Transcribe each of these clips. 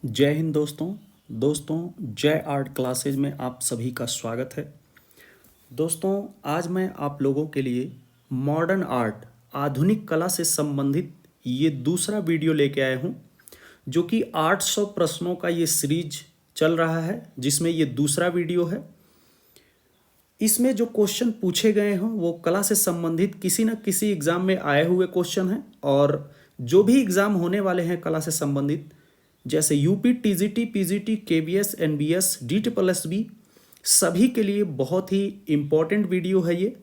जय हिंद दोस्तों जय आर्ट क्लासेज में आप सभी का स्वागत है। दोस्तों आज मैं आप लोगों के लिए मॉडर्न आर्ट आधुनिक कला से संबंधित ये दूसरा वीडियो लेके आया हूँ, जो कि 800 प्रश्नों का ये सीरीज चल रहा है, जिसमें ये दूसरा वीडियो है। इसमें जो क्वेश्चन पूछे गए हों वो कला से संबंधित किसी न किसी एग्ज़ाम में आए हुए क्वेश्चन हैं, और जो भी एग्ज़ाम होने वाले हैं कला से संबंधित, जैसे UP, TGT, PGT, KVS, NBS, DTPSB, सभी के लिए बहुत ही इम्पोर्टेंट वीडियो है ये।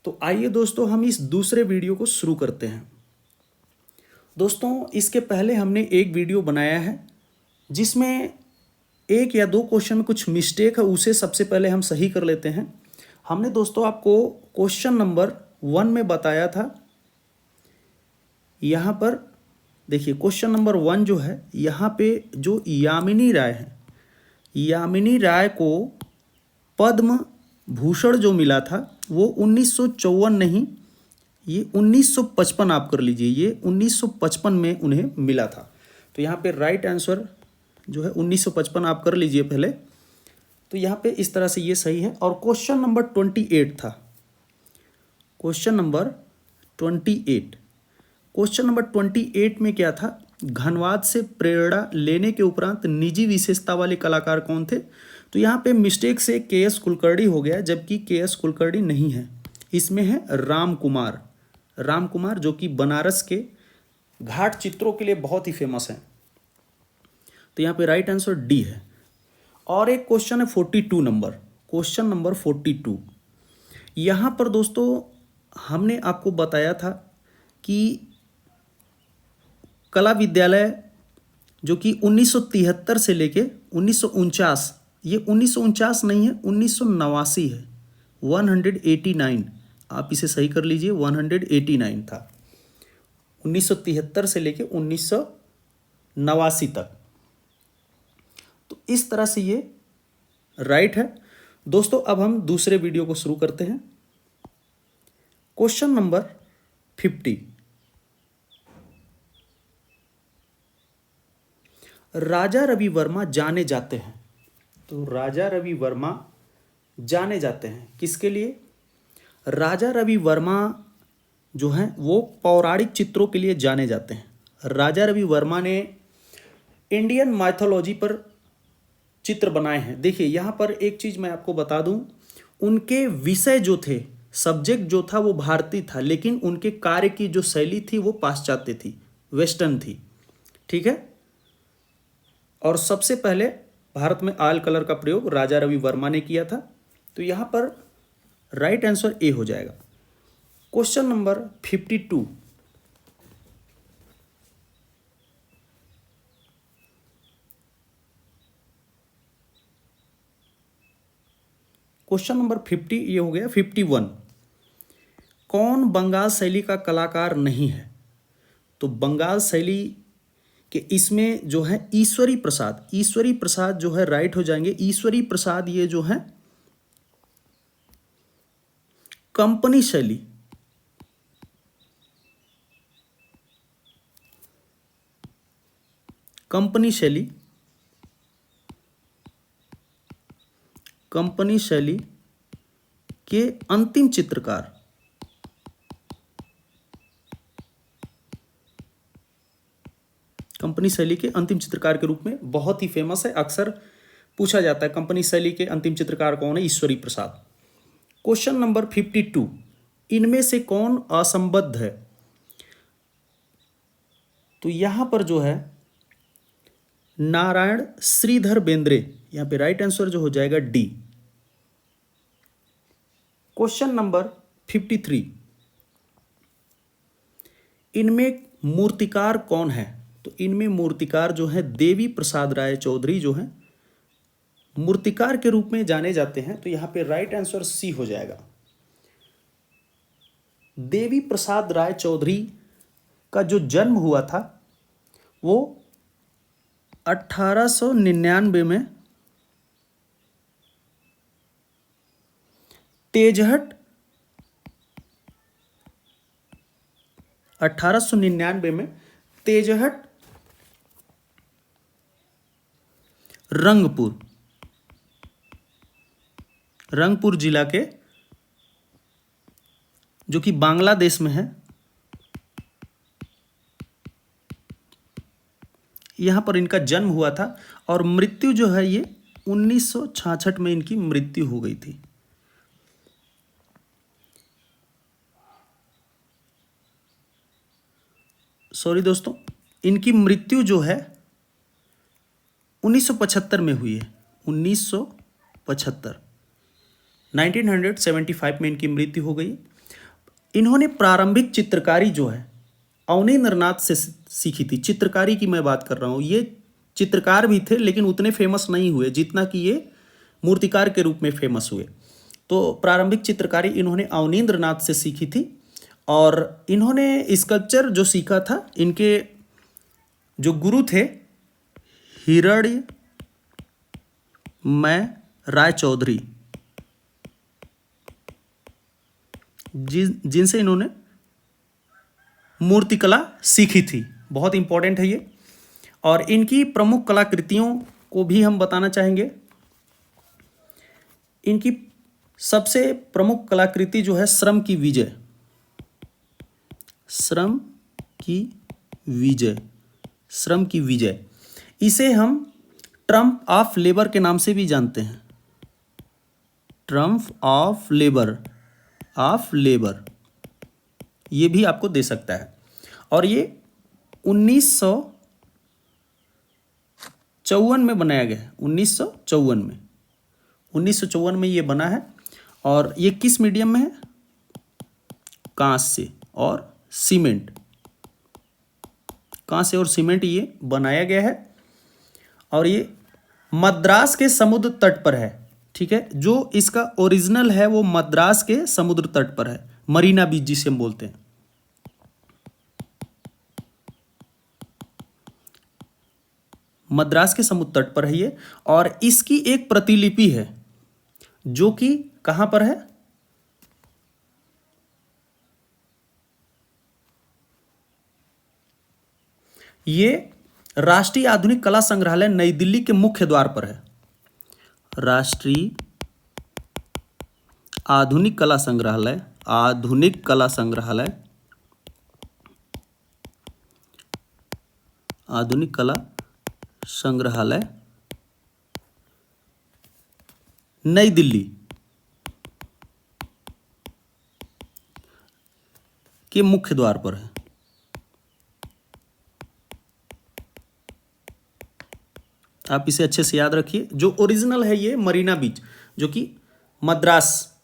तो आइए दोस्तों हम इस दूसरे वीडियो को शुरू करते हैं। दोस्तों इसके पहले हमने एक वीडियो बनाया है जिसमें एक या दो क्वेश्चन में कुछ मिस्टेक है, उसे सबसे पहले हम सही कर लेते हैं। हमने दोस्तों आपको क्वेश्चन नंबर 1 में बताया था, यहाँ पर देखिए क्वेश्चन नंबर 1 जो है, यहाँ पे जो यामिनी राय है, यामिनी राय को पद्म भूषण जो मिला था वो 1954 नहीं, ये 1955 आप कर लीजिए, ये 1955 में उन्हें मिला था। तो यहाँ पे राइट आंसर जो है 1955 आप कर लीजिए पहले। तो यहाँ पे इस तरह से ये सही है। और क्वेश्चन नंबर 28 था, क्वेश्चन नंबर 28, क्वेश्चन नंबर 28 में क्या था, घनवाद से प्रेरणा लेने के उपरांत निजी विशेषता वाले कलाकार कौन थे। तो यहाँ पे मिस्टेक से के.एस. कुलकर्णी हो गया, जबकि के.एस. कुलकर्णी नहीं है, इसमें है राम कुमार, राम कुमार जो कि बनारस के घाट चित्रों के लिए बहुत ही फेमस हैं। तो यहाँ पे राइट आंसर डी है। और एक क्वेश्चन है 42 नंबर, क्वेश्चन नंबर 42। यहाँ पर दोस्तों हमने आपको बताया था कि कला विद्यालय जो कि 1973 से लेके 1949, ये 1949 नहीं है, 1989 है, 189, आप इसे सही कर लीजिए, 189 था, 1973 से लेके 1989 तक। तो इस तरह से ये राइट है। दोस्तों अब हम दूसरे वीडियो को शुरू करते हैं। क्वेश्चन नंबर 50, राजा रवि वर्मा जाने जाते हैं। तो राजा रवि वर्मा जाने जाते हैं किसके लिए। राजा रवि वर्मा जो हैं वो पौराणिक चित्रों के लिए जाने जाते हैं। राजा रवि वर्मा ने इंडियन माइथोलॉजी पर चित्र बनाए हैं। देखिए यहाँ पर एक चीज़ मैं आपको बता दूं, उनके विषय जो थे, सब्जेक्ट जो था वो भारतीय था, लेकिन उनके कार्य की जो शैली थी वो पाश्चात्य थी, वेस्टर्न थी, ठीक है। और सबसे पहले भारत में ऑयल कलर का प्रयोग राजा रवि वर्मा ने किया था। तो यहाँ पर राइट आंसर ए हो जाएगा। क्वेश्चन नंबर 52, क्वेश्चन नंबर 50 ये हो गया। 51, कौन बंगाल शैली का कलाकार नहीं है। तो बंगाल शैली कि इसमें जो है ईश्वरी प्रसाद, ईश्वरी प्रसाद जो है राइट हो जाएंगे। ईश्वरी प्रसाद ये जो है कंपनी शैली, कंपनी शैली, कंपनी शैली के अंतिम चित्रकार, कंपनी शैली के अंतिम चित्रकार के रूप में बहुत ही फेमस है, अक्सर पूछा जाता है कंपनी शैली के अंतिम चित्रकार कौन है, ईश्वरी प्रसाद। क्वेश्चन नंबर 52, इनमें से कौन असंबद्ध है। तो यहां पर जो है नारायण श्रीधर बेंद्रे, यहां पे राइट आंसर जो हो जाएगा डी। क्वेश्चन नंबर 53, इनमें मूर्तिकार कौन है। तो इनमें मूर्तिकार जो है देवी प्रसाद राय चौधरी जो है मूर्तिकार के रूप में जाने जाते हैं। तो यहां पे राइट आंसर सी हो जाएगा। देवी प्रसाद राय चौधरी का जो जन्म हुआ था वो 1899 में तेजहट, 1899 में तेजहट रंगपुर, रंगपुर जिला के, जो कि बांग्लादेश में है, यहाँ पर इनका जन्म हुआ था और मृत्यु जो है ये 1966 में इनकी मृत्यु हो गई थी। सॉरी दोस्तों, इनकी मृत्यु जो है 1975 में हुई है। 1975, 1975 में इनकी मृत्यु हो गई। इन्होंने प्रारंभिक चित्रकारी जो है अवनींद्र नाथ से सीखी थी। चित्रकारी की मैं बात कर रहा हूँ। ये चित्रकार भी थे लेकिन उतने फेमस नहीं हुए जितना कि ये मूर्तिकार के रूप में फेमस हुए। तो प्रारंभिक चित्रकारी इन्होंने अवनींद्र नाथ से सीखी थी और इन्होंने स्कल्पचर जो सीखा था, इनके जो गुरु थे हिरण्य मैं राय चौधरी, जिनसे इन्होंने मूर्तिकला सीखी थी। बहुत इंपॉर्टेंट है ये। और इनकी प्रमुख कलाकृतियों को भी हम बताना चाहेंगे। इनकी सबसे प्रमुख कलाकृति जो है श्रम की विजय, श्रम की विजय, श्रम की विजय। इसे हम ट्रम्प ऑफ लेबर के नाम से भी जानते हैं। Trump of labour, of labour, ये भी आपको दे सकता है। और ये 1954 में बनाया गया है। 1954 में ये बना है। और ये किस मीडियम में है? कांस्य और सीमेंट, कांस्य और सीमेंट ये बनाया गया है। और ये मद्रास के समुद्र तट पर है। ठीक है, जो इसका ओरिजिनल है वो मद्रास के समुद्र तट पर है, मरीना बीच जिसे हम बोलते हैं। मद्रास के समुद्र तट पर है ये। और इसकी एक प्रतिलिपि है जो कि कहां पर है? ये राष्ट्रीय आधुनिक कला संग्रहालय नई दिल्ली के मुख्य द्वार पर है। राष्ट्रीय आधुनिक कला संग्रहालय, आधुनिक कला संग्रहालय, आधुनिक कला संग्रहालय नई दिल्ली के मुख्य द्वार पर है। आप इसे अच्छे से याद रखिए। जो ओरिजिनल है ये मरीना बीच, जो कि मद्रास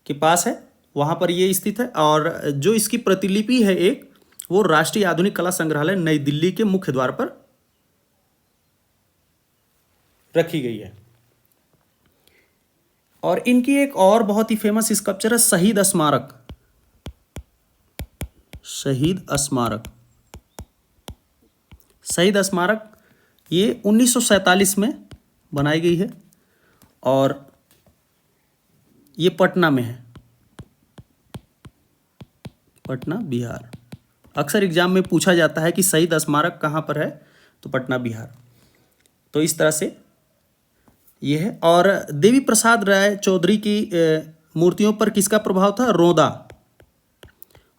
के पास है, वहां पर ये स्थित है। और जो इसकी प्रतिलिपि है एक, वो राष्ट्रीय आधुनिक कला संग्रहालय नई दिल्ली के मुख्य द्वार पर रखी गई है। और इनकी एक और बहुत ही फेमस स्कल्पचर है शहीद स्मारक, शहीद स्मारक, शहीद स्मारक। ये 1947 में बनाई गई है और ये पटना में है, पटना बिहार। अक्सर एग्जाम में पूछा जाता है कि शहीद स्मारक कहाँ पर है, तो पटना बिहार। तो इस तरह से ये है। और देवी प्रसाद राय चौधरी की मूर्तियों पर किसका प्रभाव था? रोदा,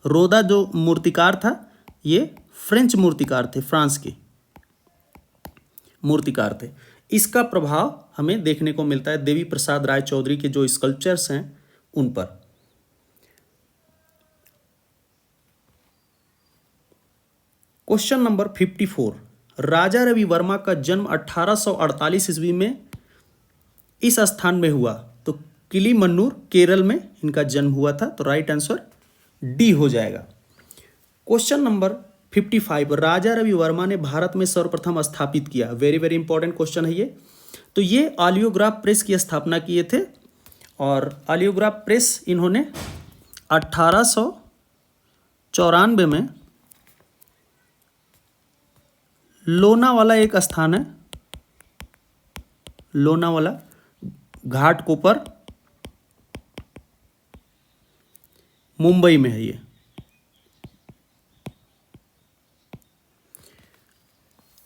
रोदा जो मूर्तिकार था ये फ्रेंच मूर्तिकार थे, फ्रांस के मूर्तिकार थे। इसका प्रभाव हमें देखने को मिलता है देवी प्रसाद राय चौधरी के जो स्कल्पचर्स हैं उन पर। क्वेश्चन नंबर 54, राजा रवि वर्मा का जन्म 1848 ईस्वी में इस स्थान में हुआ। तो किलीमन्नूर, केरल में इनका जन्म हुआ था। तो राइट आंसर डी हो जाएगा। क्वेश्चन नंबर 55, राजा रवि वर्मा ने भारत में सर्वप्रथम स्थापित किया। वेरी वेरी इंपॉर्टेंट क्वेश्चन है ये। तो ये ऑलियोग्राफ प्रेस की स्थापना किए थे। और ऑलियोग्राफ प्रेस इन्होंने 1894 में लोनावाला एक स्थान है, लोनावाला घाटकोपर, मुंबई में है ये।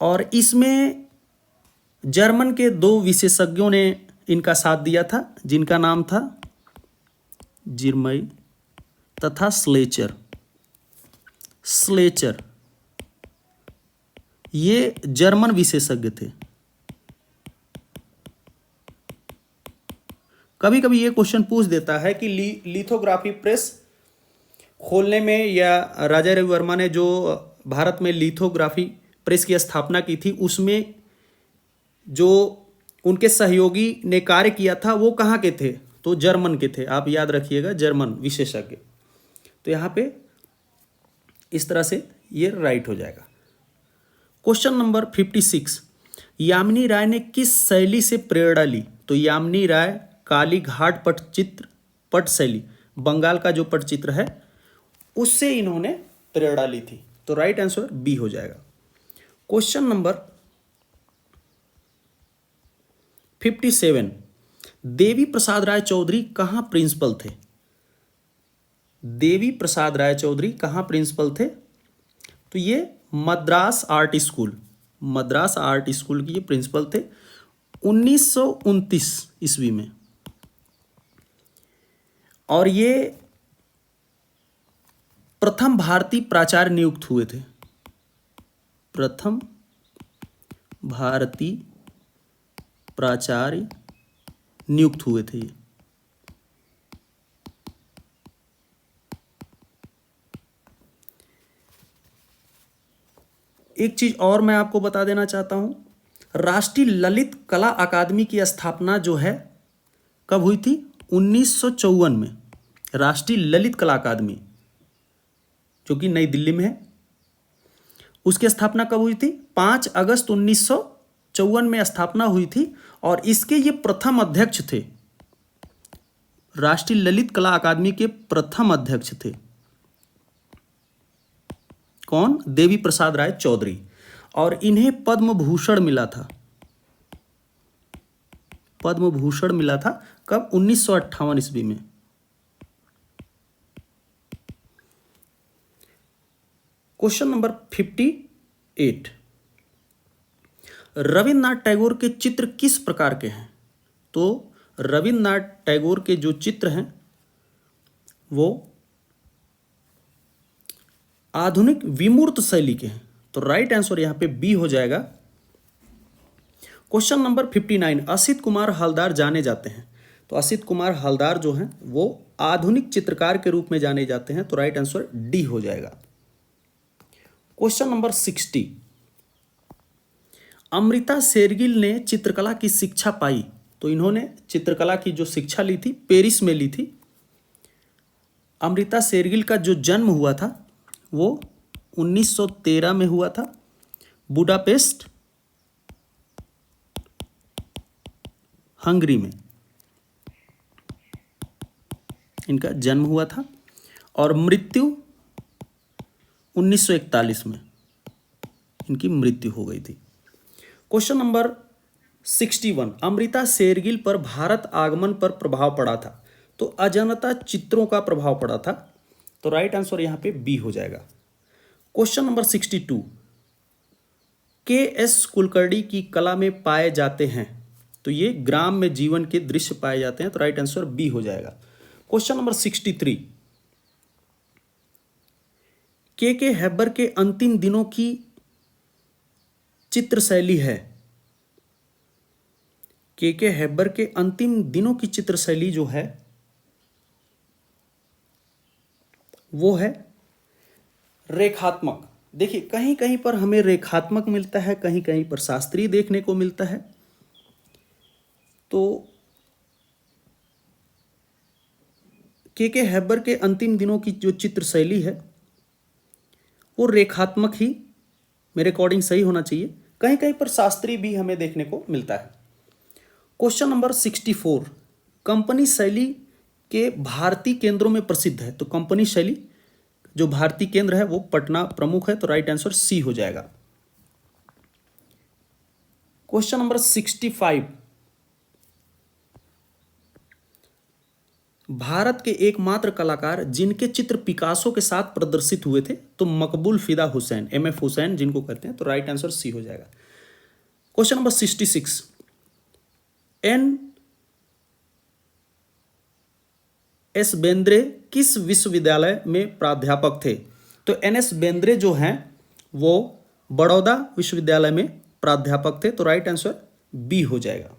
और इसमें जर्मन के दो विशेषज्ञों ने इनका साथ दिया था, जिनका नाम था जिरमई तथा स्लेचर। स्लेचर ये जर्मन विशेषज्ञ थे। कभी कभी ये क्वेश्चन पूछ देता है कि लिथोग्राफी प्रेस खोलने में, या राजा रवि वर्मा ने जो भारत में लिथोग्राफी प्रेस की स्थापना की थी, उसमें जो उनके सहयोगी ने कार्य किया था वो कहाँ के थे? तो जर्मन के थे। आप याद रखिएगा, जर्मन विशेषज्ञ। तो यहाँ पे इस तरह से ये राइट हो जाएगा। क्वेश्चन नंबर 56, यामिनी राय ने किस शैली से प्रेरणा ली? तो यामिनी राय काली घाट पट शैली, बंगाल का जो पटचित्र है उससे इन्होंने प्रेरणा ली थी। तो राइट आंसर बी हो जाएगा। क्वेश्चन नंबर 57, देवी प्रसाद राय चौधरी कहाँ प्रिंसिपल थे? देवी प्रसाद राय चौधरी कहाँ प्रिंसिपल थे? तो ये Madras art school, Madras art school की ये प्रिंसिपल थे 1929 ईस्वी में। और ये प्रथम भारतीय प्राचार्य नियुक्त हुए थे। प्रथम भारतीय प्राचार्य नियुक्त हुए थे ये। एक चीज और मैं आपको बता देना चाहता हूं, राष्ट्रीय ललित कला अकादमी की स्थापना जो है कब हुई थी? 1954 में। राष्ट्रीय ललित कला अकादमी जो कि नई दिल्ली में है, उसकी स्थापना कब हुई थी? 5 अगस्त 1954 में स्थापना हुई थी। और इसके ये प्रथम अध्यक्ष थे, राष्ट्रीय ललित कला अकादमी के प्रथम अध्यक्ष थे कौन? देवी प्रसाद राय चौधरी। और इन्हें पद्म भूषण मिला था। पद्म भूषण मिला था कब? 1958 ईस्वी में। क्वेश्चन नंबर 58, रविन्द्रनाथ टैगोर के चित्र किस प्रकार के हैं? तो रविन्द्रनाथ टैगोर के जो चित्र हैं वो आधुनिक विमूर्त शैली के हैं। तो राइट आंसर यहां पे बी हो जाएगा। क्वेश्चन नंबर 59, असित कुमार हलदार जाने जाते हैं। तो असित कुमार हलदार जो हैं वो आधुनिक चित्रकार के रूप में जाने जाते हैं। तो राइट आंसर डी हो जाएगा। क्वेश्चन नंबर 60, अमृता शेरगिल ने चित्रकला की शिक्षा पाई। तो इन्होंने चित्रकला की जो शिक्षा ली थी पेरिस में ली थी। अमृता शेरगिल का जो जन्म हुआ था वो 1913 में हुआ था, बुडापेस्ट हंगरी में इनका जन्म हुआ था। और मृत्यु 1941 में इनकी मृत्यु हो गई थी। क्वेश्चन नंबर 61, अमृता शेरगिल पर भारत आगमन पर प्रभाव पड़ा था। तो अजंता चित्रों का प्रभाव पड़ा था। तो राइट आंसर यहां पे बी हो जाएगा। Question number 62, KS. कुलकर्णी की कला में पाए जाते हैं। तो ये ग्राम में जीवन के दृश्य पाए जाते हैं। तो राइट आंसर बी हो जाएगा। क्वेश्चन नंबर 63, के हैबर के अंतिम दिनों की चित्र शैली है। के हैबर के अंतिम दिनों की चित्र शैली जो है वो है रेखात्मक। देखिए कहीं कहीं पर हमें रेखात्मक मिलता है, कहीं कहीं पर शास्त्रीय देखने को मिलता है। तो के हैबर के अंतिम दिनों की जो चित्र शैली है वो रेखात्मक ही मेरे अकॉर्डिंग सही होना चाहिए। कहीं कहीं पर शास्त्रीय भी हमें देखने को मिलता है। क्वेश्चन नंबर 64, कंपनी शैली के भारतीय केंद्रों में प्रसिद्ध है। तो कंपनी शैली जो भारतीय केंद्र है वो पटना प्रमुख है। तो राइट आंसर सी हो जाएगा। क्वेश्चन नंबर 65, भारत के एकमात्र कलाकार जिनके चित्र पिकासो के साथ प्रदर्शित हुए थे। तो मकबूल फिदा हुसैन, MF हुसैन जिनको कहते हैं। तो राइट आंसर सी हो जाएगा। क्वेश्चन नंबर 66, एस बेंद्रे किस विश्वविद्यालय में प्राध्यापक थे? तो एस बेंद्रे जो हैं वो बड़ौदा विश्वविद्यालय में प्राध्यापक थे, तो राइट आंसर बी हो जाएगा।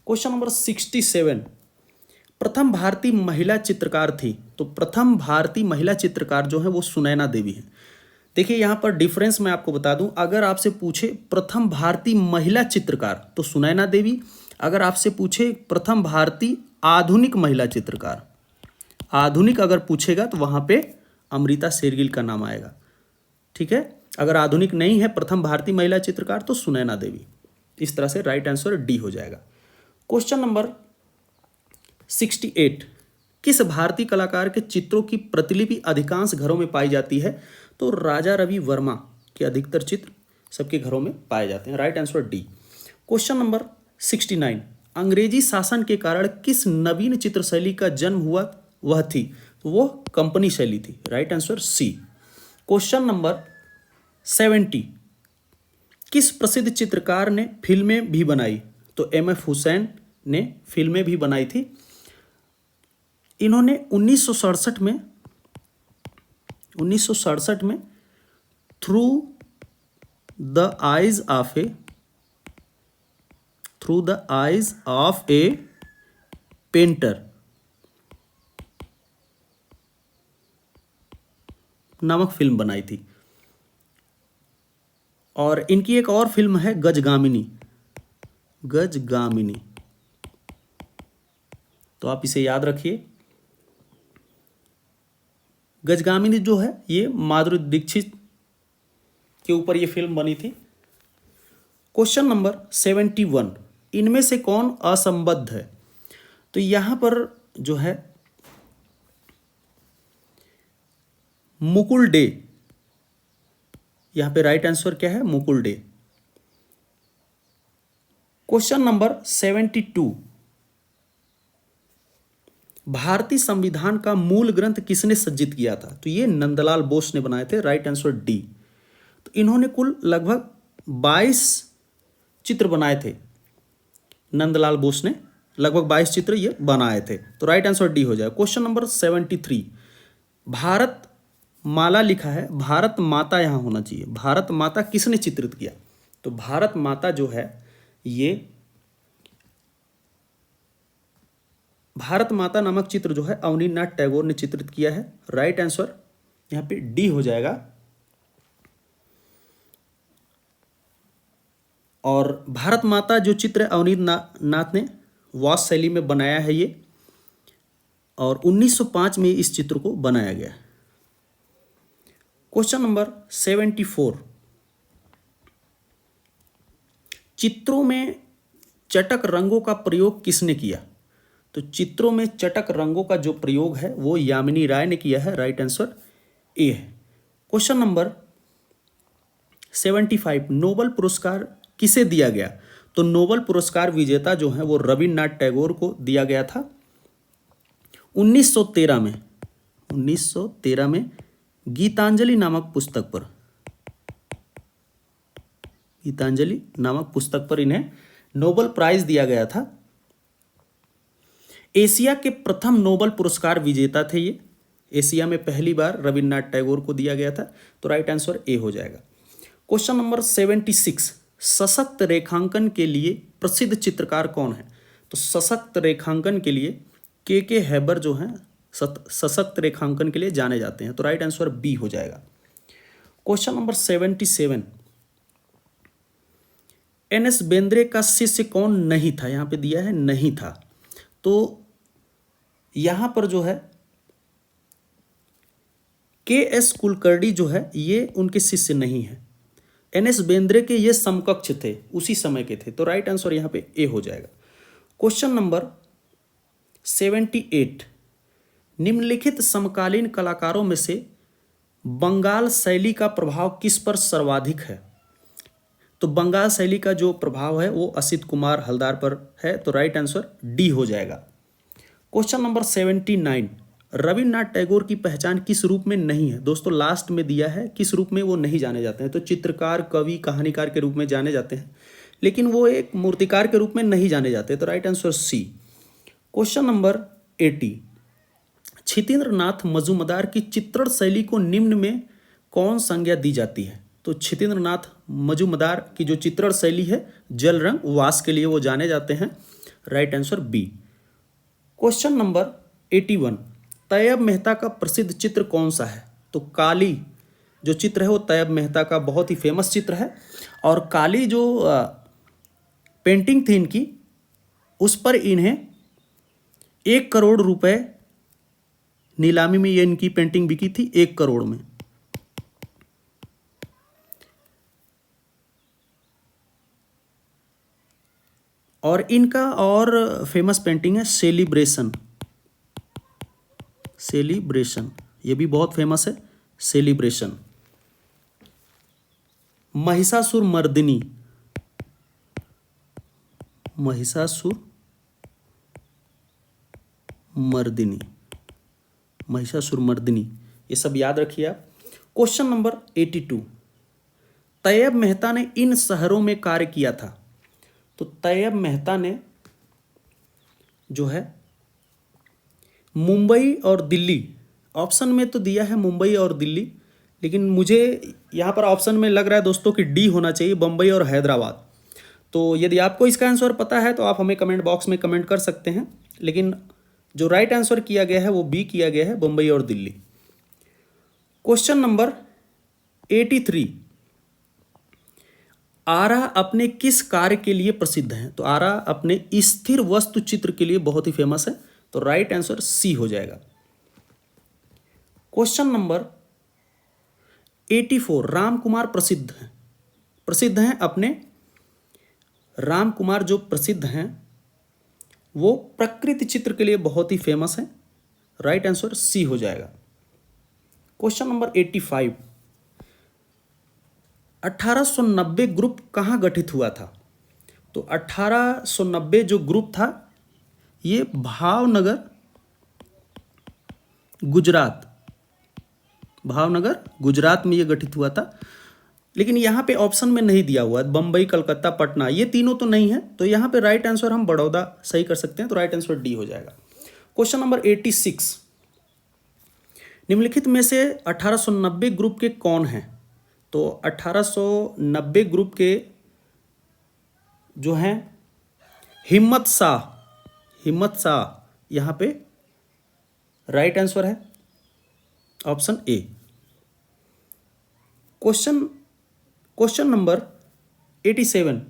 क्वेश्चन नंबर 67, प्रथम भारतीय महिला चित्रकार थी, तो प्रथम भारतीय महिला चित्रकार जो है वो सुनैना देवी है। देखिए यहाँ पर डिफरेंस मैं आपको बता दूं, अगर आपसे पूछे प्रथम भारतीय महिला चित्रकार तो सुनैना देवी, अगर आपसे पूछे प्रथम भारतीय आधुनिक महिला चित्रकार, आधुनिक अगर पूछेगा तो वहां पे अमृता शेरगिल का नाम आएगा। ठीक है, अगर आधुनिक नहीं है प्रथम भारतीय महिला चित्रकार तो सुनैना देवी। इस तरह से राइट आंसर डी हो जाएगा। क्वेश्चन नंबर 68, किस भारतीय कलाकार के चित्रों की प्रतिलिपि अधिकांश घरों में पाई जाती है? तो राजा रवि वर्मा के अधिकतर चित्र सबके घरों में पाए जाते हैं, right answer D. Question number 69, अंग्रेजी शासन के कारण किस नवीन चित्रशैली का जन्म हुआ वह थी? तो वो कंपनी शैली थी, right answer C. Question number 70, किस प्रसिद्ध चित्रकार ने फिल्में भी बनाई? तो एम.एफ. हुसैन ने फिल्में भी बनाई थी। इन्होंने 1967 में through the eyes of A painter नामक फिल्म बनाई थी। और इनकी एक और फिल्म है गजगामिनी, तो आप इसे याद रखिए। गजगामिनी जो है ये माधुरी दीक्षित के ऊपर ये फिल्म बनी थी। क्वेश्चन नंबर 71, इनमें से कौन असंबद्ध है? तो यहां पर जो है मुकुल डे, यहां पे राइट आंसर क्या है? मुकुल डे। क्वेश्चन नंबर 72, भारतीय संविधान का मूल ग्रंथ किसने सज्जित किया था? तो ये नंदलाल बोस ने बनाए थे, राइट आंसर डी। तो इन्होंने कुल लगभग 22 चित्र बनाए थे, नंदलाल बोस ने लगभग 22 चित्र ये बनाए थे, तो राइट आंसर डी हो जाए। क्वेश्चन नंबर 73, भारत माला लिखा है, भारत माता यहां होना चाहिए। भारत माता किसने चित्रित किया? तो भारत माता जो है ये भारत माता नामक चित्र जो है अवनींद्रनाथ टैगोर ने चित्रित किया है, राइट आंसर यहां पे डी हो जाएगा। और भारत माता जो चित्र अवनींद्रनाथ ने वास शैली में बनाया है ये, और 1905 में इस चित्र को बनाया गया है। क्वेश्चन नंबर 74, चित्रों में चटक रंगों का प्रयोग किसने किया? तो चित्रों में चटक रंगों का जो प्रयोग है वो यामिनी राय ने किया है, राइट आंसर ए है। क्वेश्चन नंबर 75, नोबेल पुरस्कार किसे दिया गया? तो नोबेल पुरस्कार विजेता जो है वो रविन्द्रनाथ टैगोर को दिया गया था 1913 में गीतांजलि नामक पुस्तक पर इन्हें नोबेल प्राइज दिया गया था। एशिया के प्रथम नोबेल पुरस्कार विजेता थे ये, एशिया में पहली बार रविन्द्रनाथ टैगोर को दिया गया था, तो राइट आंसर ए हो जाएगा। क्वेश्चन नंबर 76, सशक्त रेखांकन के लिए प्रसिद्ध चित्रकार कौन है? तो सशक्त रेखांकन के लिए के हैबर जो हैं सशक्त रेखांकन के लिए जाने जाते हैं, तो राइट आंसर बी हो जाएगा। Question number 77, NS. बेंद्रे का शिष्य कौन नहीं था? यहां पे दिया है नहीं था, तो यहां पर जो है के.एस. कुलकर्णी जो है ये उनके शिष्य नहीं है। एन.एस. बेंद्रे के ये समकक्ष थे, उसी समय के थे, तो राइट आंसर यहां पे ए हो जाएगा। क्वेश्चन नंबर 78, निम्नलिखित समकालीन कलाकारों में से बंगाल शैली का प्रभाव किस पर सर्वाधिक है? तो बंगाल शैली का जो प्रभाव है वो असित कुमार हलदार पर है, तो राइट आंसर डी हो जाएगा। क्वेश्चन नंबर 79, रविन्द्रनाथ टैगोर की पहचान किस रूप में नहीं है? दोस्तों लास्ट में दिया है किस रूप में वो नहीं जाने जाते हैं, तो चित्रकार, कवि, कहानीकार के रूप में जाने जाते हैं, लेकिन वो एक मूर्तिकार के रूप में नहीं जाने जाते, तो right answer C. Question number 80, Kshitindra Nath Majumdar की चित्रण शैली को निम्न में कौन संज्ञा दी जाती है? तो क्षितेंद्र नाथ मजूमदार की जो चित्रण शैली है जल रंग वास के लिए वो जाने जाते हैं, right answer B. Question number 81, Tyeb Mehta का प्रसिद्ध चित्र कौन सा है? तो काली जो चित्र है वो तैयब मेहता का बहुत ही फेमस चित्र है, और काली जो पेंटिंग थी इनकी, उस पर इन्हें 1 करोड़ रुपए नीलामी में ये इनकी पेंटिंग बिकी थी, 1 करोड़ में। और इनका और फेमस पेंटिंग है सेलिब्रेशन, सेलिब्रेशन ये भी बहुत फेमस है, सेलिब्रेशन। महिषासुर मर्दिनी, महिषासुर मर्दिनी, महिषासुर मर्दिनी, ये सब याद रखिए आप। क्वेश्चन नंबर 82, तैयब मेहता ने इन शहरों में कार्य किया था? तो तैयब मेहता ने जो है मुंबई और दिल्ली, ऑप्शन में तो दिया है मुंबई और दिल्ली, लेकिन मुझे यहाँ पर ऑप्शन में लग रहा है दोस्तों कि डी होना चाहिए, बम्बई और हैदराबाद। तो यदि आपको इसका आंसर पता है तो आप हमें कमेंट बॉक्स में कमेंट कर सकते हैं, लेकिन जो राइट आंसर किया गया है वो बी किया गया है, बम्बई और दिल्ली। क्वेश्चन नंबर 83, आरा अपने किस कार्य के लिए प्रसिद्ध है? तो आरा अपने स्थिर वस्तु चित्र के लिए बहुत ही फेमस है, तो राइट आंसर सी हो जाएगा। क्वेश्चन नंबर 84, राम कुमार प्रसिद्ध हैं अपने, राम कुमार जो प्रसिद्ध हैं वो प्रकृति चित्र के लिए बहुत ही फेमस है, राइट आंसर सी हो जाएगा। क्वेश्चन नंबर 85, 1890 ग्रुप कहाँ गठित हुआ था? तो 1890 जो ग्रुप था ये भावनगर गुजरात में ये गठित हुआ था, लेकिन यहाँ पे ऑप्शन में नहीं दिया हुआ है, बम्बई, कलकत्ता, पटना, ये तीनों तो नहीं है, तो यहाँ पे राइट आंसर हम बड़ौदा सही कर सकते हैं, तो राइट आंसर डी हो जाएगा। क्वेश्चन नंबर 86, निम्नलिखित में से 1890 ग्रुप के कौन हैं? तो 1890 ग्रुप के जो हैं हिम्मत शाह यहाँ पे राइट आंसर है, option A. Question number 87,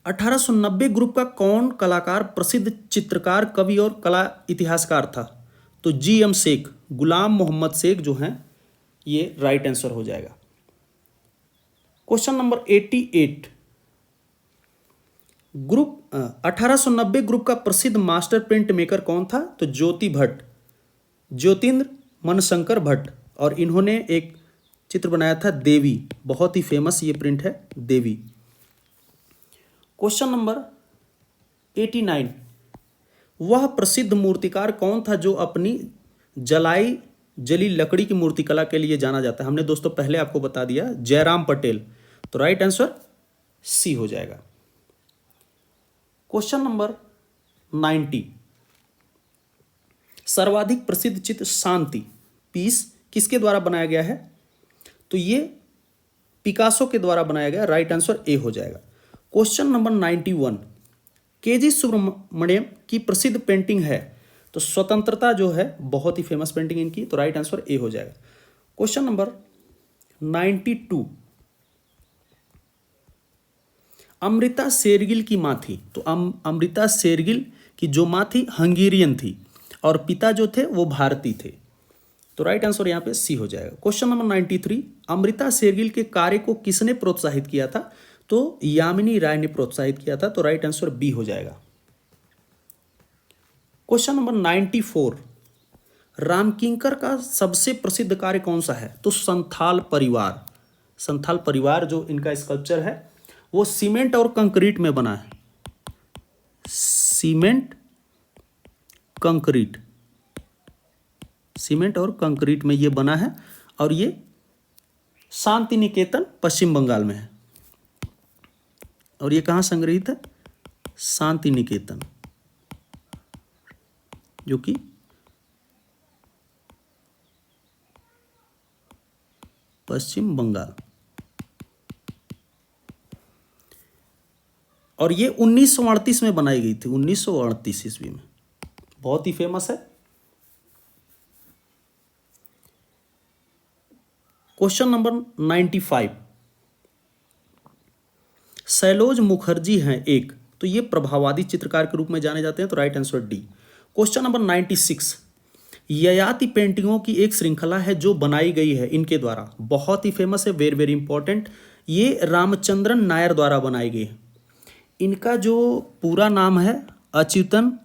1890 group का कौन कलाकार प्रसिद्ध चित्रकार, कवि और कला इतिहासकार था? तो GM शेख, गुलाम मोहम्मद शेख जो हैं, ये राइट आंसर हो जाएगा। क्वेश्चन नंबर 88, ग्रुप 1890 ग्रुप का प्रसिद्ध मास्टर प्रिंट मेकर कौन था? तो ज्योतिन्द्र मनशंकर भट्ट, और इन्होंने एक चित्र बनाया था देवी, बहुत ही फेमस ये प्रिंट है देवी। क्वेश्चन नंबर 89, वह प्रसिद्ध मूर्तिकार कौन था जो अपनी जली लकड़ी की मूर्तिकला के लिए जाना जाता है? हमने दोस्तों पहले आपको बता दिया, जयराम पटेल, तो राइट आंसर सी हो जाएगा। क्वेश्चन नंबर 90, सर्वाधिक प्रसिद्ध चित्र शांति पीस किसके द्वारा बनाया गया है? तो ये पिकासो के द्वारा बनाया गया, राइट आंसर ए हो जाएगा। क्वेश्चन नंबर 91, KG सुब्रमण्यम की प्रसिद्ध पेंटिंग है? तो स्वतंत्रता जो है बहुत ही फेमस पेंटिंग इनकी, तो राइट आंसर ए हो जाएगा। क्वेश्चन नंबर 92, अमृता शेरगिल की माँ थी, तो अमृता शेरगिल की जो माँ थी हंगेरियन थी, और पिता जो थे वो भारतीय थे, तो राइट आंसर यहाँ पे सी हो जाएगा। क्वेश्चन नंबर 93, अमृता शेरगिल के कार्य को किसने प्रोत्साहित किया था? तो यामिनी राय ने प्रोत्साहित किया था, तो राइट आंसर बी हो जाएगा। क्वेश्चन नंबर 94, रामकिंकर का सबसे प्रसिद्ध कार्य कौन सा है? तो संथाल परिवार जो इनका स्कल्पचर है वो सीमेंट और कंक्रीट में बना है, सीमेंट कंक्रीट, सीमेंट और कंक्रीट में ये बना है और ये शांति निकेतन पश्चिम बंगाल में है। और ये कहाँ संग्रहित है? शांति निकेतन, जो कि पश्चिम बंगाल। और ये 1938 में बनाई गई थी, 1938 ईस्वी में। बहुत ही फेमस है। क्वेश्चन नंबर 95, सैलोज मुखर्जी हैं एक, तो ये प्रभाववादी चित्रकार के रूप में जाने जाते हैं, तो right answer D. Question number 96, Yayati पेंटिंगों की एक श्रृंखला है जो बनाई गई है इनके द्वारा, बहुत ही फेमस है, वेरी वेरी इंपॉर्टेंट। ये रामचंद्रन नायर द्वारा बनाई गई है। इनका जो पूरा नाम है अच्युतन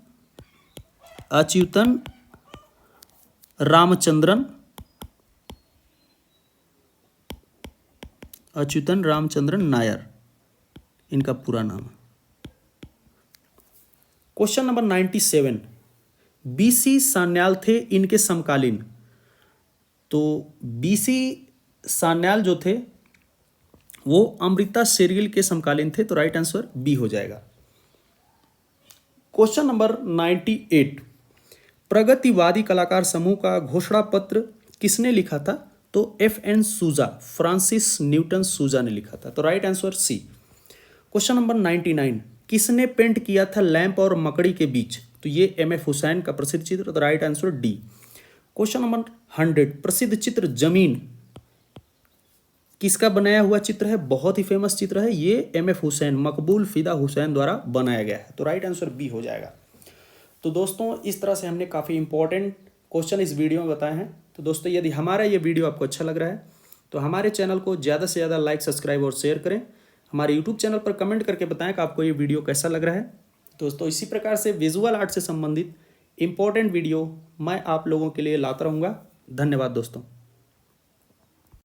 रामचंद्रन नायर, इनका पूरा नाम है। क्वेश्चन नंबर 97, बीसी सान्याल थे इनके समकालीन, तो बीसी सान्याल जो थे वो अमृता शेरगिल के समकालीन थे, तो राइट आंसर बी हो जाएगा। क्वेश्चन नंबर 98, प्रगतिवादी कलाकार समूह का घोषणा पत्र किसने लिखा था? तो FN सूजा, फ्रांसिस न्यूटन सूजा ने लिखा था, तो right answer C. Question number 99, किसने पेंट किया था लैंप और मकड़ी के बीच? तो ये MF हुसैन का प्रसिद्ध चित्र, तो right answer D. Question number 100, प्रसिद्ध चित्र जमीन किसका बनाया हुआ चित्र है? बहुत ही फेमस चित्र है ये, MF हुसैन, मकबूल फिदा हुसैन द्वारा बनाया गया है, तो राइट आंसर बी हो जाएगा। तो दोस्तों इस तरह से हमने काफ़ी इंपॉर्टेंट क्वेश्चन इस वीडियो में बताए हैं। तो दोस्तों यदि हमारा ये वीडियो आपको अच्छा लग रहा है तो हमारे चैनल को ज़्यादा से ज़्यादा लाइक, सब्सक्राइब और शेयर करें। हमारे यूट्यूब चैनल पर कमेंट करके बताएं कि आपको ये वीडियो कैसा लग रहा है। दोस्तों इसी प्रकार से विजुअल आर्ट से संबंधित इंपॉर्टेंट वीडियो मैं आप लोगों के लिए लाता रहूँगा। धन्यवाद दोस्तों।